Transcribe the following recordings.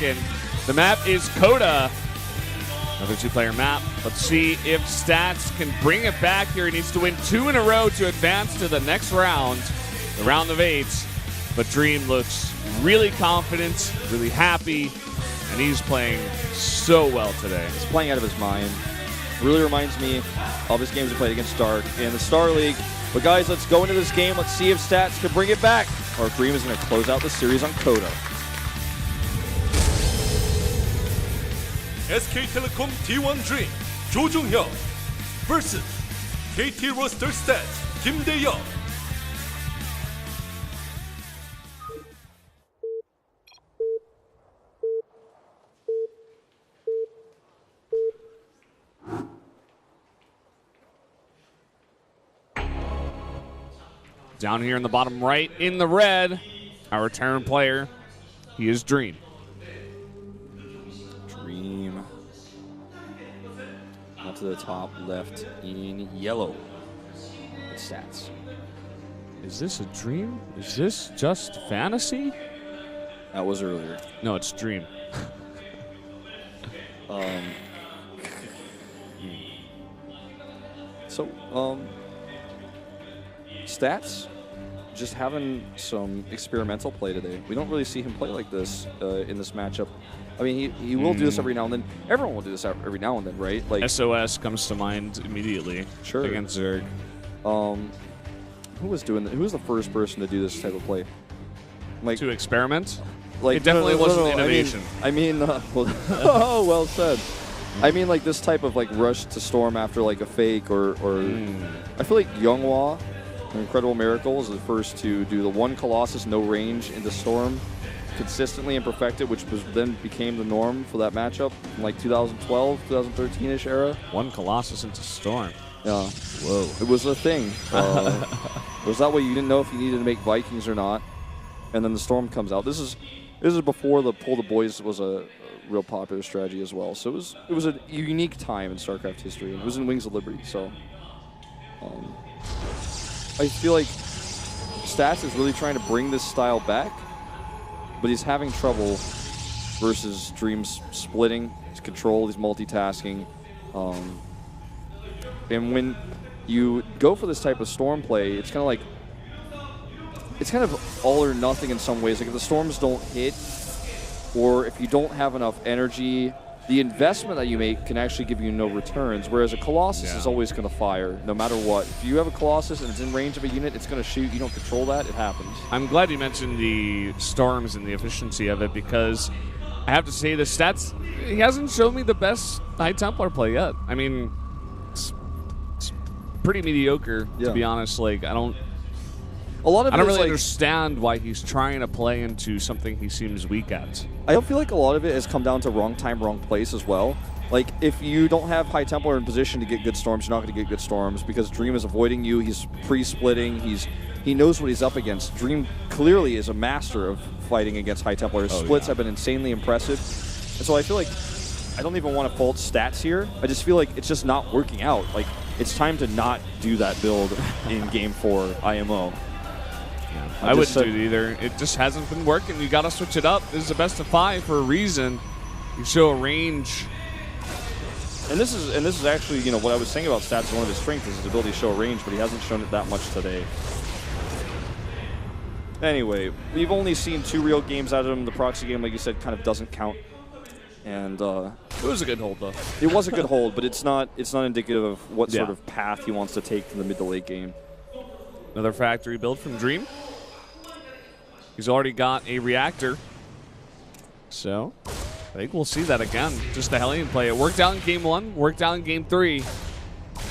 second. The map is Coda. Another two-player map. Let's see if Stats can bring it back here. He needs to win 2 in a row to advance to the next round, the round of 8. But Dream looks really confident, really happy, and he's playing so well today. He's playing out of his mind. Really reminds me of his games he played against Stark in the Star League. But guys, let's go into this game. Let's see if Stats can bring it back. Or if Dream is going to close out the series on Coda. SK텔레콤 T1 Dream 조종혁 vs KT 로스터 스tats 김대영. Down here in the bottom right, in the red, our return player, he is Dream. Dream. Up to the top left in yellow. Stats. Is this a dream? Is this just fantasy? That was earlier. No, it's Dream. Stats just having some experimental play today. We don't really see him play like this in this matchup. I mean, he will do this every now and then. Everyone will do this every now and then, right? Like SOS comes to mind immediately. Sure. Against Zerg. Who was doing that? Who was the first person to do this type of play? Like to experiment? Like it definitely wasn't innovation. I mean, well, oh, well said. I mean, like this type of like rush to storm after like a fake or I feel like Younghwa, Incredible Miracle, is the first to do the one Colossus no range into storm consistently and perfected, which was then became the norm for that matchup in like 2012, 2013-ish era. One Colossus into storm. Yeah. Whoa. It was a thing. It was that way you didn't know if you needed to make Vikings or not, and then the storm comes out. This is before the pull the boys was a real popular strategy as well. So it was a unique time in StarCraft history, and it was in Wings of Liberty. So I feel like Stats is really trying to bring this style back, but he's having trouble versus Dream's splitting, his control, he's multitasking. And when you go for this type of storm play, it's kind of all or nothing in some ways. Like if the storms don't hit, or if you don't have enough energy, the investment that you make can actually give you no returns, whereas a Colossus is always going to fire, no matter what. If you have a Colossus and it's in range of a unit, it's going to shoot. You don't control that, it happens. I'm glad you mentioned the storms and the efficiency of it, because I have to say the Stats, he hasn't shown me the best High Templar play yet. I mean, it's pretty mediocre, to be honest. Like, I don't really understand why he's trying to play into something he seems weak at. I feel like a lot of it has come down to wrong time, wrong place as well. Like, if you don't have High Templar in position to get good storms, you're not going to get good storms because Dream is avoiding you. He's pre-splitting. He knows what he's up against. Dream clearly is a master of fighting against High Templar. His splits have been insanely impressive. And so I feel like I don't even want to fault Stats here. I just feel like it's just not working out. Like, it's time to not do that build in Game 4 IMO. I wouldn't do it either. It just hasn't been working. You got to switch it up. This is a best of 5 for a reason. You show a range. And this is actually, you know, what I was saying about Stats. One of his strengths is his ability to show a range, but he hasn't shown it that much today. Anyway, we've only seen 2 real games out of him. The proxy game, like you said, kind of doesn't count. And it was a good hold, though. It was a good hold, but it's not indicative of what sort of path he wants to take to the mid to late game. Another factory build from Dream. He's already got a reactor. So, I think we'll see that again. Just the Hellion play. It worked out in Game 1, worked out in Game 3.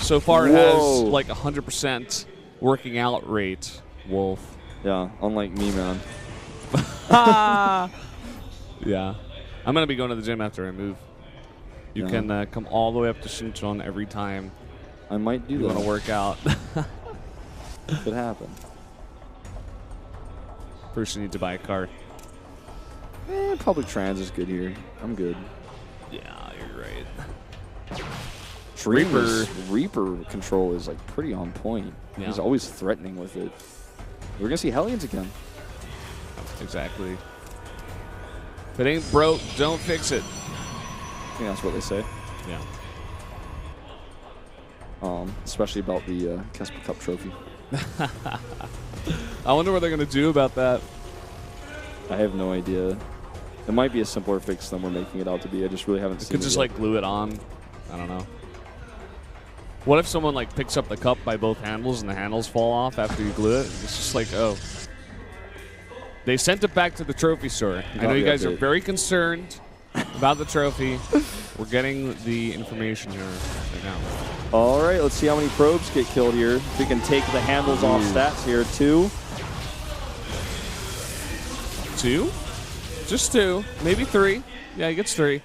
So far it has like 100% working out rate, Wolf. Yeah, unlike me, man. Yeah. I'm going to be going to the gym after I move. You can come all the way up to Shinchon every time. I might do that. You want to work out. Could happen. First, you need to buy a car. Public trans is good here. I'm good. Yeah, you're right. Reaper control is like pretty on point. Yeah. He's always threatening with it. We're gonna see Hellions again. Exactly. If it ain't broke, don't fix it. I think that's what they say. Yeah. Especially about the KeSPA Cup trophy. I wonder what they're going to do about that. I have no idea. It might be a simpler fix than we're making it out to be. I just really haven't seen it. Could just yet. like glue it on. I don't know. What if someone like picks up the cup by both handles and the handles fall off after you glue it? It's just like, oh. They sent it back to the trophy store. I know you guys are very concerned about the trophy. We're getting the information here right now. All right, let's see how many probes get killed here. If we can take the handles off stats here. 2. 2? Just 2. Maybe 3. Yeah, he gets 3.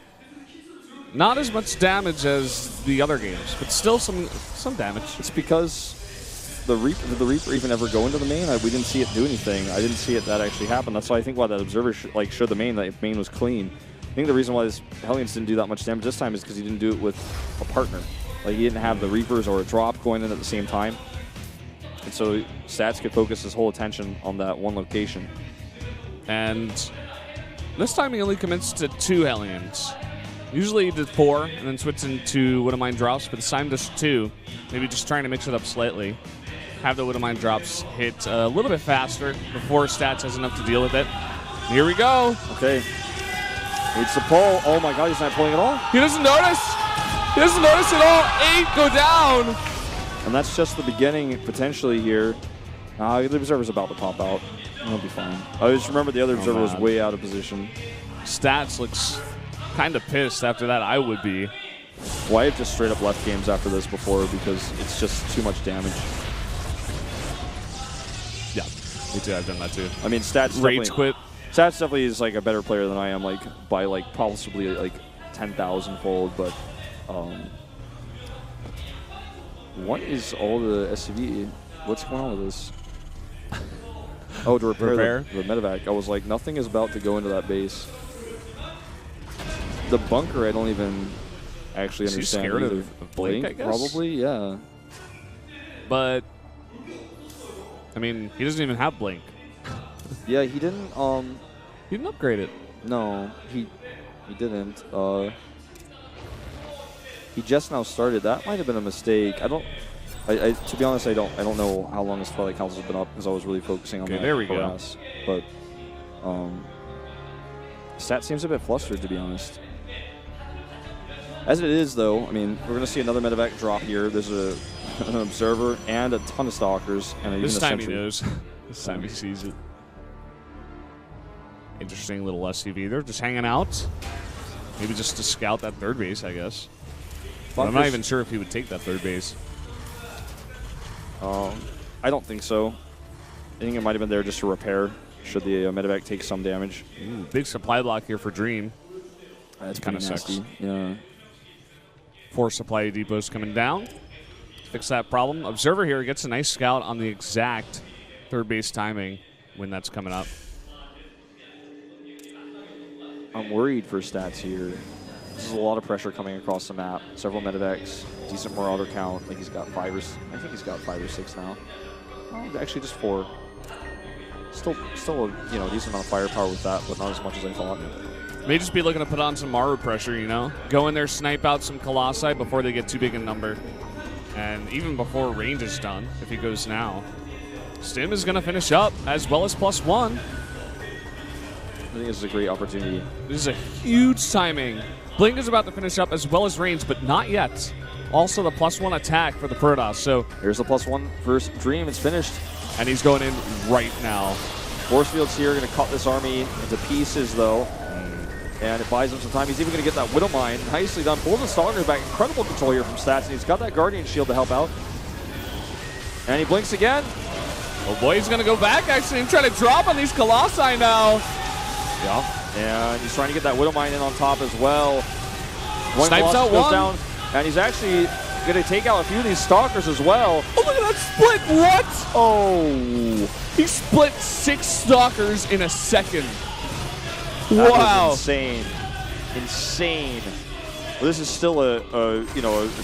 Not as much damage as the other games, but still some damage. It's because did the Reaper even ever go into the main? We didn't see it do anything. I didn't see that actually happen. That's why I think why that observer showed the main, that main was clean. I think the reason why this Hellions didn't do that much damage this time is because he didn't do it with a partner. Like, he didn't have the Reapers or a drop going in at the same time. And so Stats could focus his whole attention on that one location. And this time he only commits to 2 Hellions. Usually he did 4 and then switches into Widowmine drops, but this time just 2. Maybe just trying to mix it up slightly. Have the Widowmine drops hit a little bit faster before Stats has enough to deal with it. Here we go. Okay. Needs to pull. Oh my god, he's not pulling at all. He doesn't notice. He doesn't notice at all. 8 go down. And that's just the beginning, potentially, here. The observer's about to pop out. He'll be fine. I just remember the other observer was way out of position. Stats looks kind of pissed after that. I would be. Well, I have just straight up left games after this before because it's just too much damage. Yeah, me too. I've done that too. I mean, Stats Rage quit. Stats definitely is like a better player than I am, like by like possibly like 10,000 fold. But what is all the SCV? What's going on with this? Oh, to repair the medevac. I was like, nothing is about to go into that base. The bunker, I don't even actually understand. Scared of Blink, I guess? Probably, yeah. But I mean, he doesn't even have Blink. Yeah, he didn't. He didn't upgrade it. No, he didn't. He just now started. That might have been a mistake. I to be honest, I don't know how long this Twilight Council has been up because I was really focusing on that. There we go. But Stat seems a bit flustered, to be honest. As it is, though, I mean, we're going to see another medevac drop here. There's an observer and a ton of stalkers, and this even time a he knows. This time he sees it. Interesting little SCV. They're just hanging out. Maybe just to scout that third base, I guess. But I'm not even sure if he would take that third base. I don't think so. I think it might have been there just to repair should the medevac take some damage. Big supply block here for Dream. That's kind of nasty. sucks. Yeah. 4 supply depots coming down. Fix that problem. Observer here gets a nice scout on the exact third base timing when that's coming up. I'm worried for Stats here. This is a lot of pressure coming across the map. Several medevacs, decent marauder count. Like he's got 5 or I think he's got 5 or 6 now. Oh, actually, just 4. Still, a decent amount of firepower with that, but not as much as I thought. May just be looking to put on some Maru pressure, you know? Go in there, snipe out some Colossi before they get too big in number. And even before range is done, if he goes now. Stim is going to finish up, as well as +1. I think this is a great opportunity. This is a huge timing. Blink is about to finish up, as well as range, but not yet. Also the +1 attack for the Protoss, so... Here's the +1 first Dream. It's finished. And he's going in right now. Force Field's here, going to cut this army into pieces, though. And it buys him some time. He's even going to get that Widowmine. Nicely done. Pulls the Stalker back. Incredible control here from Stats. And he's got that Guardian Shield to help out. And he blinks again. Oh boy, he's going to go back, actually, and try to drop on these Colossi now. Yeah. And he's trying to get that Widowmine in on top as well. Snipes out one. Down, and he's actually going to take out a few of these Stalkers as well. Oh, look at that split. What? Oh. He split 6 Stalkers in a second. That wow. was insane. Insane. Well, this is still a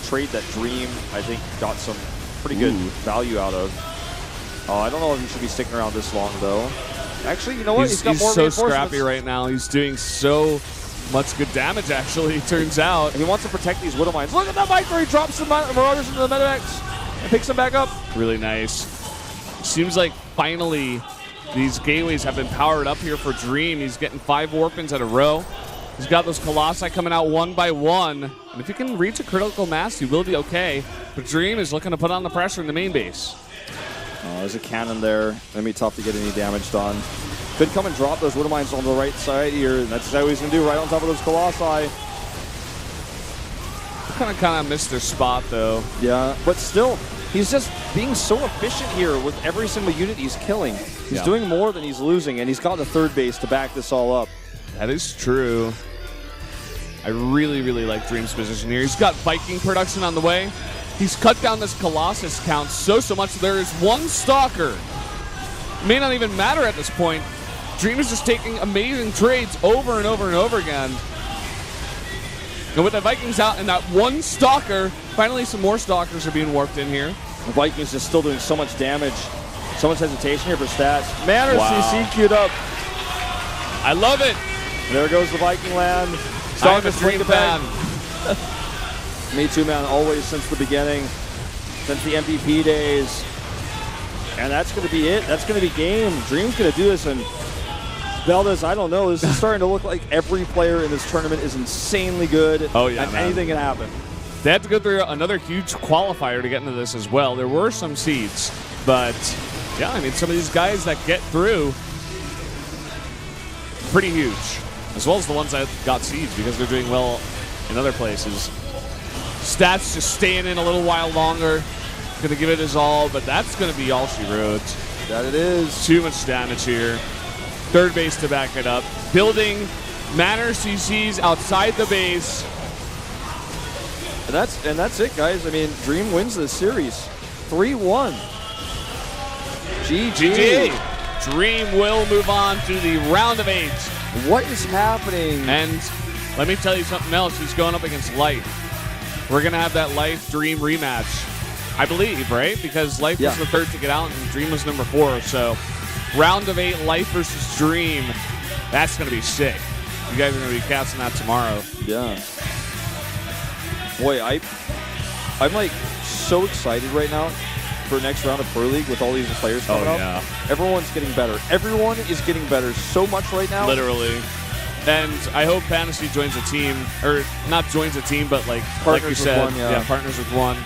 trade that Dream, I think, got some pretty good value out of. I don't know if he should be sticking around this long, though. Actually, you know what? He's got more so reinforcements. scrappy right now. He's doing so much good damage, actually, it turns out. And he wants to protect these Widow Mines. Look at that Viper. He drops the Marauders into the Medivacs and picks them back up. Really nice. Seems like finally these gateways have been powered up here for Dream. He's getting 5 Warpins at a row. He's got those Colossi coming out one by one. And if he can reach a critical mass, he will be okay. But Dream is looking to put on the pressure in the main base. Oh, there's a cannon there. Gonna be tough to get any damage done. Could come and drop those Widow Mines on the right side here. That's exactly what he's gonna do, right on top of those Colossi. Kind of missed their spot, though. Yeah, but still, he's just being so efficient here with every single unit he's killing. He's doing more than he's losing, and he's got the third base to back this all up. That is true. I really, really like Dream's position here. He's got Viking production on the way. He's cut down this Colossus count so much. There is 1 Stalker. It may not even matter at this point. Dream is just taking amazing trades over and over and over again. And with the Vikings out and that 1 Stalker, finally some more Stalkers are being warped in here. The Vikings just still doing so much damage. So much hesitation here for stats. Manor CC queued up. I love it. There goes the Viking land. I'm a Dream fan. Me too, man. Always since the beginning. Since the MVP days. And that's going to be it. That's going to be game. Dream's going to do this. And Valdez, I don't know. This is starting to look like every player in this tournament is insanely good. Oh, yeah, and man. anything can happen. They had to go through another huge qualifier to get into this as well. There were some seeds. But, yeah, I mean, some of these guys that get through, pretty huge. As well as the ones that got seeds because they're doing well in other places. Stats just staying in a little while longer. Going to give it his all, but that's going to be all she wrote. That it is. Too much damage here. Third base to back it up. Building Manor CCs outside the base. And that's it, guys. I mean, Dream wins this series. 3-1. GG. Dream will move on to the round of 8. What is happening? And let me tell you something else. He's going up against Life. We're going to have that Life Dream rematch. I believe, right? Because Life was the third to get out and Dream was number 4. So round of 8, Life versus Dream. That's going to be sick. You guys are going to be casting that tomorrow. Yeah. Boy, I'm like so excited right now for next round of Pro League with all these players coming up. Everyone's getting better. Everyone is getting better so much right now. Literally. And I hope Fantasy joins a team, or not joins a team, but like you said, partners with one.